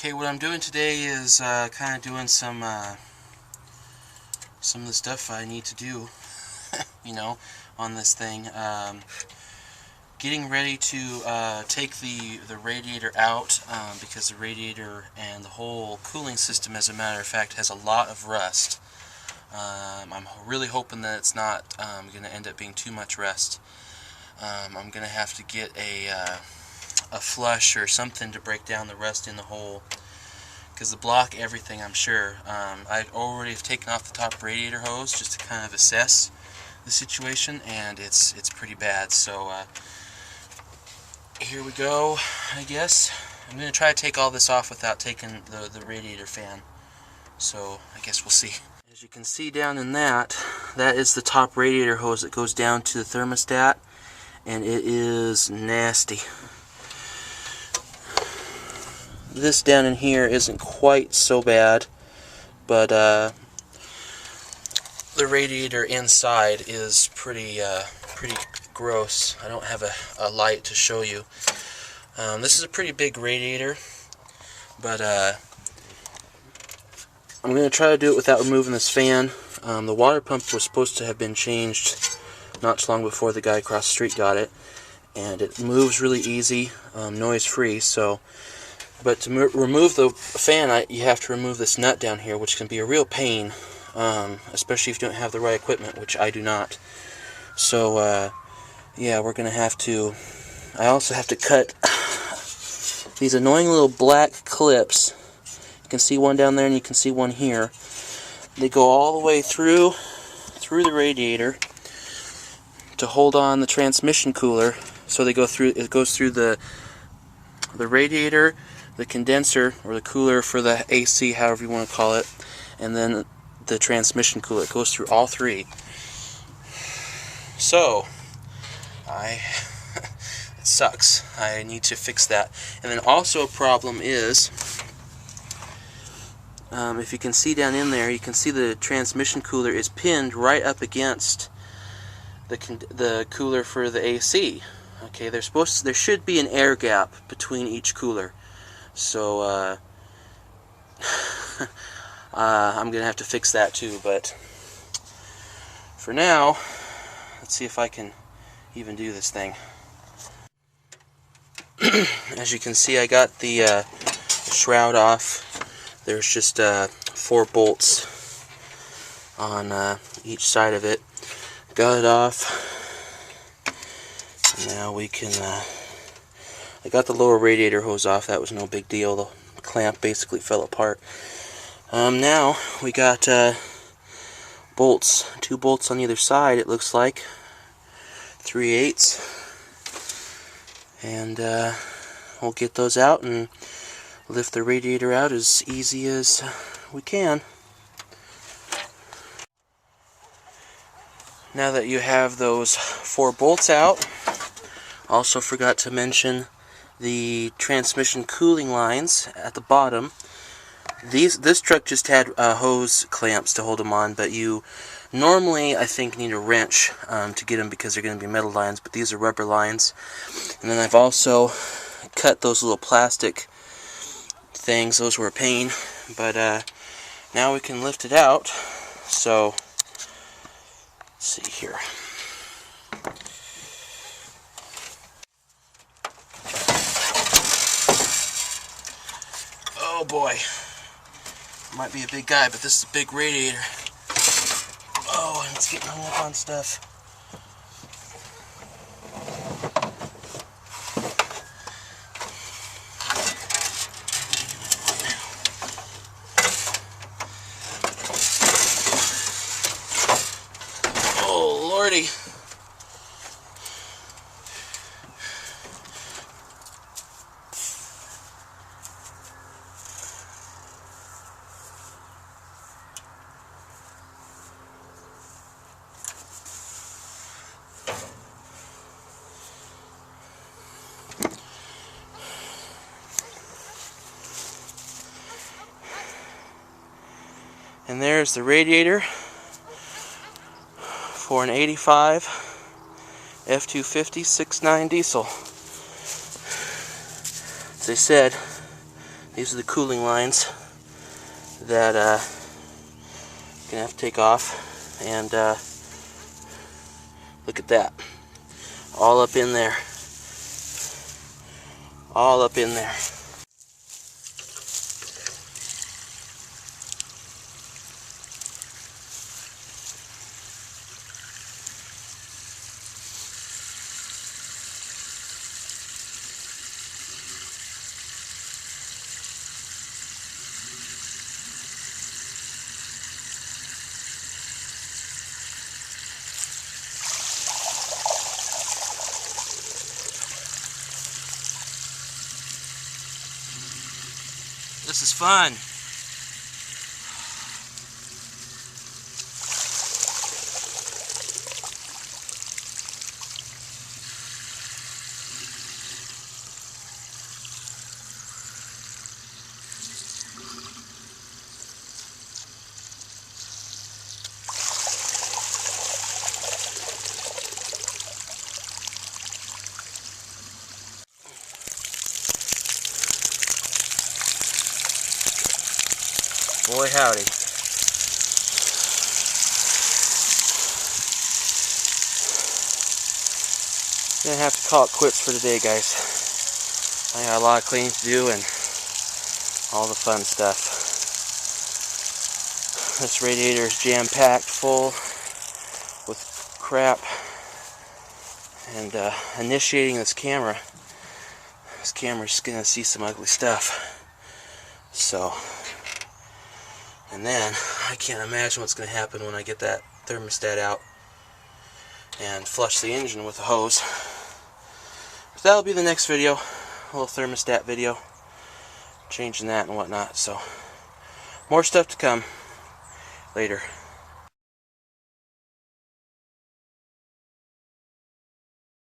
Okay, what I'm doing today is kind of doing some of the stuff I need to do, on this thing. Getting ready to take the radiator out because the radiator and the whole cooling system, as a matter of fact, has a lot of rust. I'm really hoping that it's not going to end up being too much rust. I'm going to have to get a flush or something to break down the rust in the hole, because the block everything, I'm sure. I already have taken off the top radiator hose just to kind of assess the situation, and it's pretty bad. So here we go, I guess. I'm going to try to take all this off without taking the radiator fan, so I guess we'll see. As you can see down in that is the top radiator hose that goes down to the thermostat, and it is nasty. This down in here isn't quite so bad, but the radiator inside is pretty gross. I don't have a light to show you. This is a pretty big radiator, but I'm going to try to do it without removing this fan. The water pump was supposed to have been changed not too long before the guy across the street got it, and it moves really easy, noise-free. But to remove the fan, you have to remove this nut down here, which can be a real pain, especially if you don't have the right equipment, which I do not. So, yeah, we're going to have to... I also have to cut these annoying little black clips. You can see one down there and you can see one here. They go all the way through the radiator to hold on the transmission cooler. So they go through. It goes through the radiator, the condenser, or the cooler for the AC, however you want to call it, and then the transmission cooler. It goes through all three. So, it sucks. I need to fix that. And then also a problem is, if you can see down in there, you can see the transmission cooler is pinned right up against the cooler for the AC. Okay, there should be an air gap between each cooler. So I'm gonna have to fix that too, but for now, let's see if I can even do this thing. As you can see, I got the shroud off. There's just 4 bolts on each side of it. Got it off. Now we can, I got the lower radiator hose off. That was no big deal. The clamp basically fell apart. Now we got bolts, 2 bolts on either side, it looks like, 3/8, and we'll get those out and lift the radiator out as easy as we can. Now that you have those 4 bolts out, also forgot to mention the transmission cooling lines at the bottom. This truck just had hose clamps to hold them on, but you normally, I think, need a wrench to get them because they're going to be metal lines, but these are rubber lines. And then I've also cut those little plastic things. Those were a pain, but now we can lift it out. So, let's see here. Oh boy, might be a big guy, but this is a big radiator. Oh, and it's getting hung up on stuff. Oh lordy. And there's the radiator for an 85 F250 6.9 diesel. As I said, These are the cooling lines that I'm gonna have to take off, and look at that, all up in there, all up in there. This is fun. Boy howdy. Gonna have to call it quits for today, guys. I got a lot of cleaning to do and all the fun stuff. This radiator is jam-packed full with crap, and initiating this camera's gonna see some ugly stuff. So, and then I can't imagine what's gonna happen when I get that thermostat out and flush the engine with a hose. But that'll be the next video, a little thermostat video, changing that and whatnot. So, more stuff to come later.